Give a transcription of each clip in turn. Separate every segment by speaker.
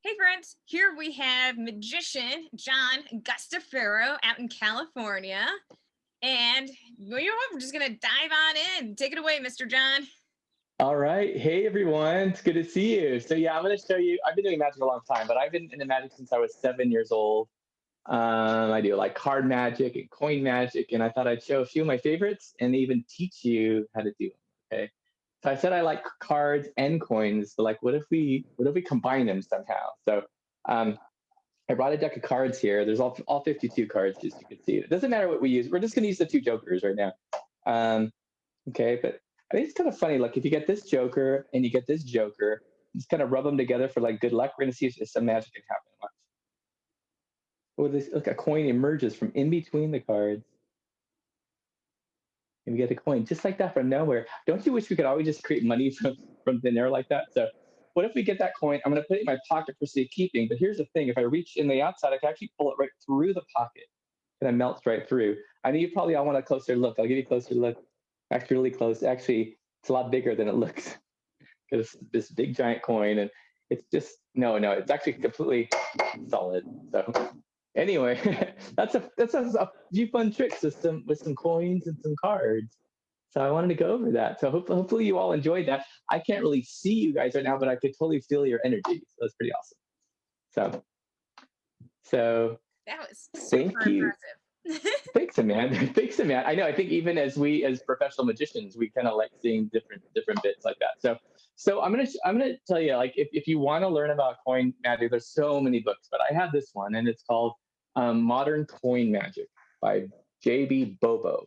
Speaker 1: Hey friends, here we have magician John Guastaferro out in California. And we're just going to dive on in. Take it away, Mr. John.
Speaker 2: All right. Hey, everyone. It's good to see you. So, yeah, I'm going to show you. I've been doing magic a long time, but I've been into magic since I was 7 years old. I do like card magic and coin magic, and I thought I'd show a few of my favorites and even teach you how to do them. Okay. So I said I like cards and coins. So, like, what if we combine them somehow? So, um, I brought a deck of cards here. There's all 52 cards, just so you can see. It doesn't matter what we use. We're just going to use the two jokers right now. Um, Okay, but I think it's kind of funny. Like if you get this Joker and you get this Joker, just kind of rub them together for like good luck. We're gonna see if some magic can happen. Watch. Oh, this look, a coin emerges from in between the cards, and we get a coin just like that from nowhere. Don't you wish we could always just create money from thin air like that? So, what if we get that coin? I'm gonna put it in my pocket for safekeeping. But here's the thing: if I reach in the outside, I can actually pull it right through the pocket, and it melts right through. I know you probably all want a closer look. I'll give you a closer look. Actually, really close. Actually, it's a lot bigger than it looks. Because this big giant coin, and it's just no, it's actually completely solid. So anyway, that's a few fun tricks with some coins and some cards. So I wanted to go over that. So hopefully you all enjoyed that. I can't really see you guys right now, but I could totally feel your energy. So that's pretty awesome. So so
Speaker 1: That was super
Speaker 2: thank you.
Speaker 1: impressive.
Speaker 2: Thanks, man. Thanks, man. I know. I think even as we, as professional magicians, we kind of like seeing different bits like that. So I'm gonna tell you, like, if you want to learn about coin magic, there's so many books, but I have this one, and it's called Modern Coin Magic by J.B. Bobo.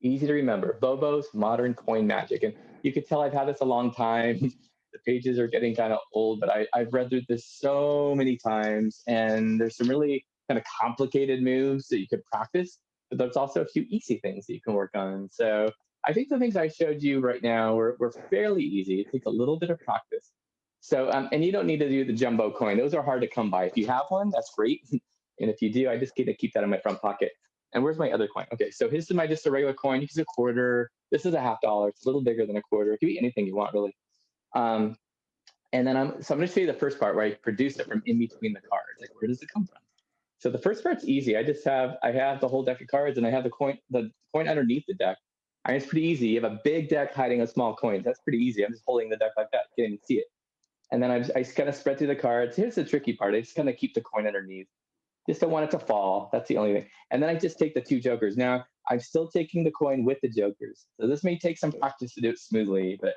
Speaker 2: Easy to remember. Bobo's Modern Coin Magic, and you could tell I've had this a long time. The pages are getting kind of old, but I've read through this so many times, and there's some really kind of complicated moves that you could practice, but there's also a few easy things that you can work on. So I think the things I showed you right now were fairly easy. It takes a little bit of practice. So, and you don't need to do the jumbo coin. Those are hard to come by. If you have one, that's great. And if you do, I just get to keep that in my front pocket. And where's my other coin? Okay, so here's my just a regular coin. Here's a quarter. This is a half dollar. It's a little bigger than a quarter. It can be anything you want, really. Um, and then I'm going to show you the first part where I produce it from in between the cards. Like, where does it come from? So the first part's easy. I have the whole deck of cards, and I have the coin underneath the deck. And it's pretty easy. You have a big deck hiding a small coin. That's pretty easy. I'm just holding the deck like that. You can't even see it. And then I just kind of spread through the cards. Here's the tricky part. I just kind of keep the coin underneath. Just don't want it to fall. That's the only thing. And then I just take the two jokers. Now I'm still taking the coin with the jokers. So this may take some practice to do it smoothly, but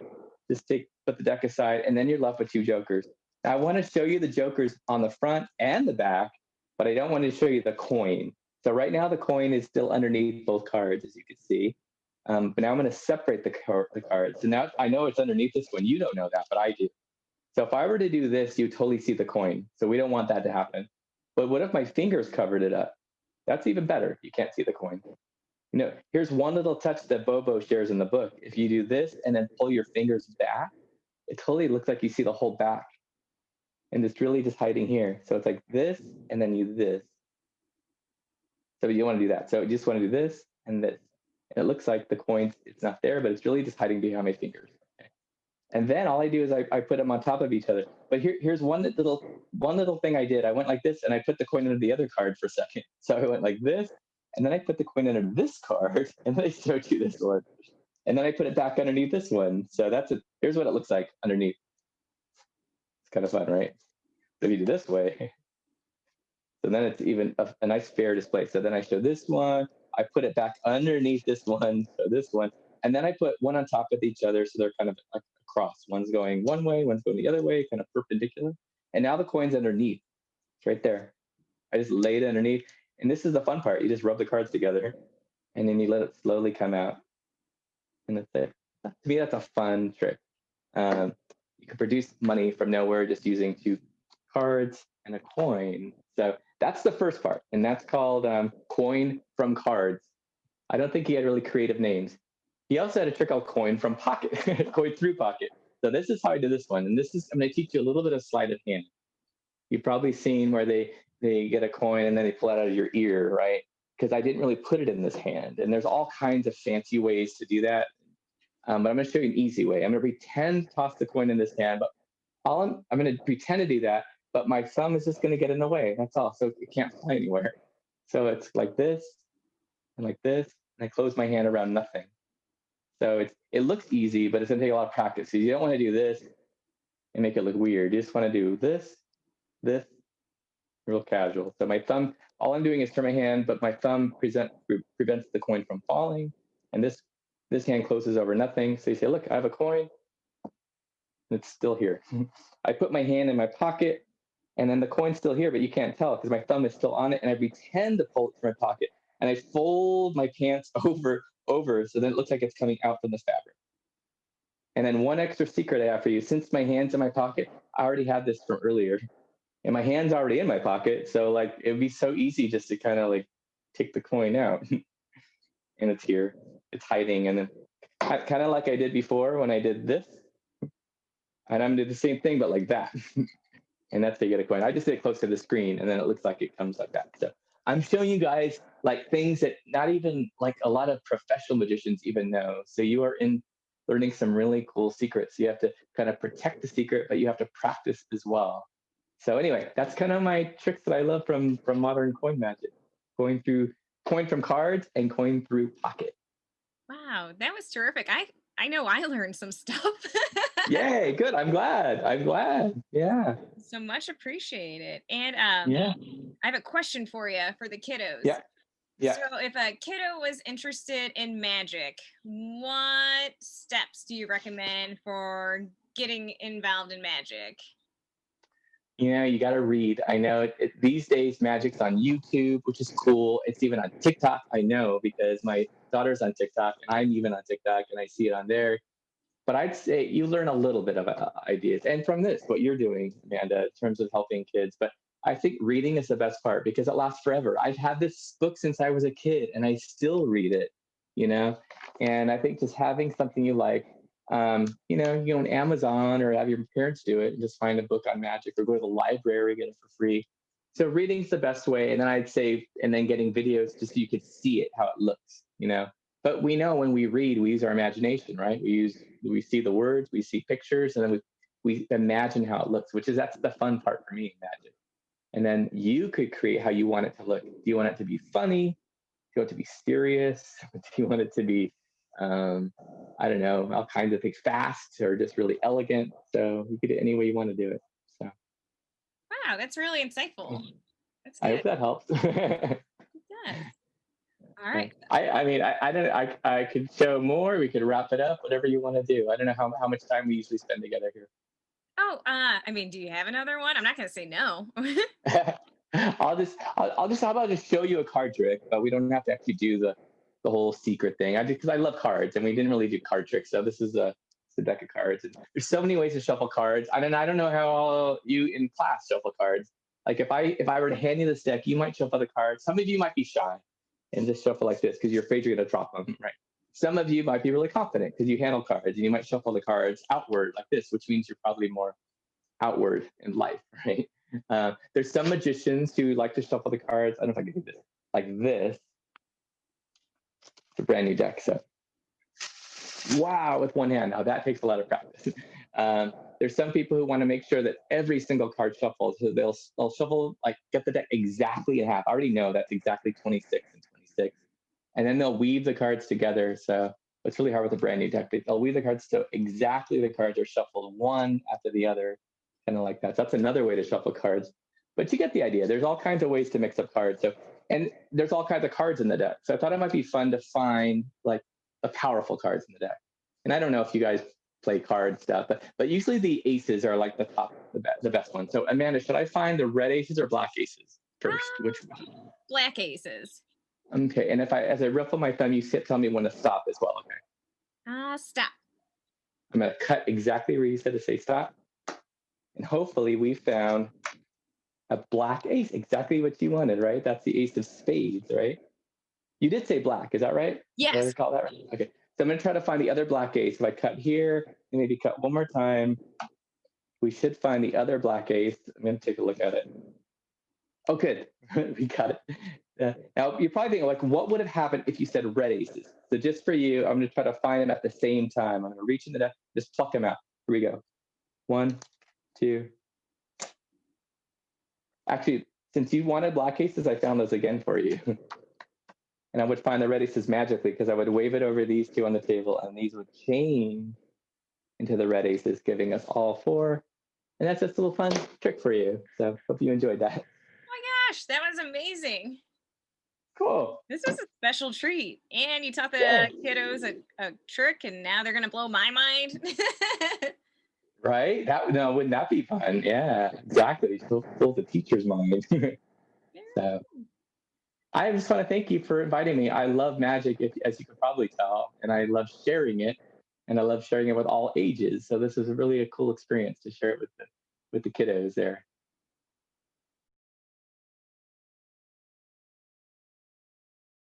Speaker 2: just put the deck aside, and then you're left with two jokers. Now I want to show you the jokers on the front and the back, but I don't want to show you the coin. So right now the coin is still underneath both cards, as you can see. But now I'm going to separate the cards. So now I know it's underneath this one. You don't know that, but I do. So if I were to do this, you totally see the coin. So we don't want that to happen. But what if my fingers covered it up? That's even better. You can't see the coin. Here's one little touch that Bobo shares in the book. If you do this and then pull your fingers back, it totally looks like you see the whole back. And it's really just hiding here. So it's like this, and then you this. So you don't want to do that. So you just want to do this and this. And it looks like the coin, it's not there, but it's really just hiding behind my fingers. Okay. And then all I do is I put them on top of each other. But here's one little thing I did. I went like this, and I put the coin under the other card for a second. So I went like this, and then I put the coin under this card, and then I showed you this one, and then I put it back underneath this one. So that's it. Here's what it looks like underneath. It's kind of fun, right? So if you do this way, so then it's even a nice fair display. So then I show this one. I put it back underneath this one, so this one, and then I put one on top of each other, so they're kind of like across. One's going one way, one's going the other way, kind of perpendicular. And now the coin's underneath. It's right there. I just laid it underneath. And this is the fun part. You just rub the cards together, and then you let it slowly come out. And that's it. To me, that's a fun trick. Um, you can produce money from nowhere just using two cards and a coin. So that's the first part, and that's called coin from cards. I don't think he had really creative names. He also had a trick called coin from pocket, coin through pocket. So this is how I do this one, and this is I'm going to teach you a little bit of sleight of hand. You've probably seen where they get a coin and then they pull it out of your ear, right? Because I didn't really put it in this hand, and there's all kinds of fancy ways to do that. But I'm going to show you an easy way. I'm going to pretend to toss the coin in this hand, but I'm going to pretend to do that. but my thumb is just going to get in the way. That's all. So it can't fly anywhere. So it's like this and like this, and I close my hand around nothing. So it looks easy, but it's going to take a lot of practice. So you don't want to do this and make it look weird. You just want to do this, real casual. So my thumb, all I'm doing is turn my hand, but my thumb prevents the coin from falling, and this hand closes over nothing. So you say, look, I have a coin, and it's still here. I put my hand in my pocket, and then the coin's still here, but you can't tell because my thumb is still on it, and I pretend to pull it from my pocket, and I fold my pants over, so then it looks like it's coming out from the fabric. And then one extra secret I have for you, since my hand's in my pocket, I already had this from earlier, and my hand's already in my pocket, so like it'd be so easy just to kind of like take the coin out, and it's here, it's hiding, and then kind of like I did before when I did this, and I'm gonna do the same thing but like that. And that's how you get a coin. I just did it close to the screen, and then it looks like it comes like that. So I'm showing you guys like things that not even like a lot of professional magicians even know. So you are in learning some really cool secrets. You have to kind of protect the secret, but you have to practice as well. So anyway, that's kind of my tricks that I love from modern coin magic. Going through coin from cards and coin through pocket.
Speaker 1: Wow, that was terrific. I know I learned some stuff.
Speaker 2: Yay, good. I'm glad. I'm glad. Yeah.
Speaker 1: So much appreciated. And
Speaker 2: Yeah.
Speaker 1: I have a question for you for the kiddos.
Speaker 2: Yeah. Yeah.
Speaker 1: So if a kiddo was interested in magic, what steps do you recommend for getting involved in magic?
Speaker 2: You got to read. I know these days magic's on YouTube, which is cool. It's even on TikTok. I know because my daughter's on TikTok and I'm even on TikTok and I see it on there. But I'd say you learn a little bit of ideas. And from this, what you're doing, Amanda, in terms of helping kids. But I think reading is the best part because it lasts forever. I've had this book since I was a kid and I still read it, you know? And I think just having something you like, you go on Amazon or have your parents do it and just find a book on magic or go to the library, get it for free. So reading's the best way. And then I'd say, and then getting videos just so you could see it, how it looks. But we know when we read, we use our imagination, right? We see the words, we see pictures, and then we imagine how it looks, that's the fun part for me in magic. And then you could create how you want it to look. Do you want it to be funny? Do you want it to be serious? Do you want it to be, I don't know, all kinds of things, fast or just really elegant? So you could do it any way you want to do it. So
Speaker 1: Wow, that's really insightful. That's
Speaker 2: I hope
Speaker 1: good.
Speaker 2: that helps.
Speaker 1: It does. All right.
Speaker 2: I mean, I don't I could show more. We could wrap it up. Whatever you want to do. I don't know how much time we usually spend together here.
Speaker 1: Oh, I mean, do you have another one? I'm not going to say no.
Speaker 2: I'll just how about just show you a card trick, but we don't have to actually do the whole secret thing. Because I love cards, and we didn't really do card tricks. So this is a deck of cards, and there's so many ways to shuffle cards. I don't know how all you in class shuffle cards. Like if I were to hand you this deck, you might shuffle the cards. Some of you might be shy and just shuffle like this because you're afraid you're going to drop them, right? Some of you might be really confident because you handle cards and you might shuffle the cards outward like this, which means you're probably more outward in life, right? There's some magicians who like to shuffle the cards. I don't know if I can do this like this. It's a brand new deck, so wow, with one hand. Now that takes a lot of practice. There's some people who want to make sure that every single card shuffles. So they'll shuffle, like get the deck exactly in half. I already know that's exactly 26 and 26. And then they'll weave the cards together. So it's really hard with a brand new deck. They'll weave the cards so exactly the cards are shuffled one after the other, kind of like that. So that's another way to shuffle cards. But you get the idea. There's all kinds of ways to mix up cards. And there's all kinds of cards in the deck. So I thought it might be fun to find like the powerful cards in the deck. And I don't know if you guys play card stuff, but usually the aces are like the best one. So Amanda, should I find the red aces or black aces first? Which one?
Speaker 1: Black aces.
Speaker 2: Okay, and as I ruffle my thumb, you tell me when to stop as well. Okay.
Speaker 1: Stop.
Speaker 2: I'm gonna cut exactly where you said to say stop, and hopefully we found a black ace, exactly what you wanted, right? That's the ace of spades, right? You did say black, is that right?
Speaker 1: Yes.
Speaker 2: Did I recall that right? Okay. So I'm going to try to find the other black ace. If I cut here and maybe cut one more time, we should find the other black ace. I'm going to take a look at it. Oh, good. We got it. Now, you're probably thinking, like, what would have happened if you said red aces? So just for you, I'm going to try to find them at the same time. I'm going to reach in the deck, just pluck them out. Here we go. 1, 2. Actually, since you wanted block cases, I found those again for you. And I would find the red aces magically because I would wave it over these two on the table and these would change into the red aces, giving us all four. And that's just a little fun trick for you. So hope you enjoyed that.
Speaker 1: Oh my gosh, that was amazing.
Speaker 2: Cool.
Speaker 1: This was a special treat. And you taught
Speaker 2: Yeah.
Speaker 1: the kiddos a trick, and now they're going to blow my mind.
Speaker 2: Right? That no, wouldn't that be fun? Yeah, exactly. Fill the teacher's mind. So I just want to thank you for inviting me. I love magic, as you can probably tell, and I love sharing it, and I love sharing it with all ages. So this is really a cool experience to share it with the kiddos there.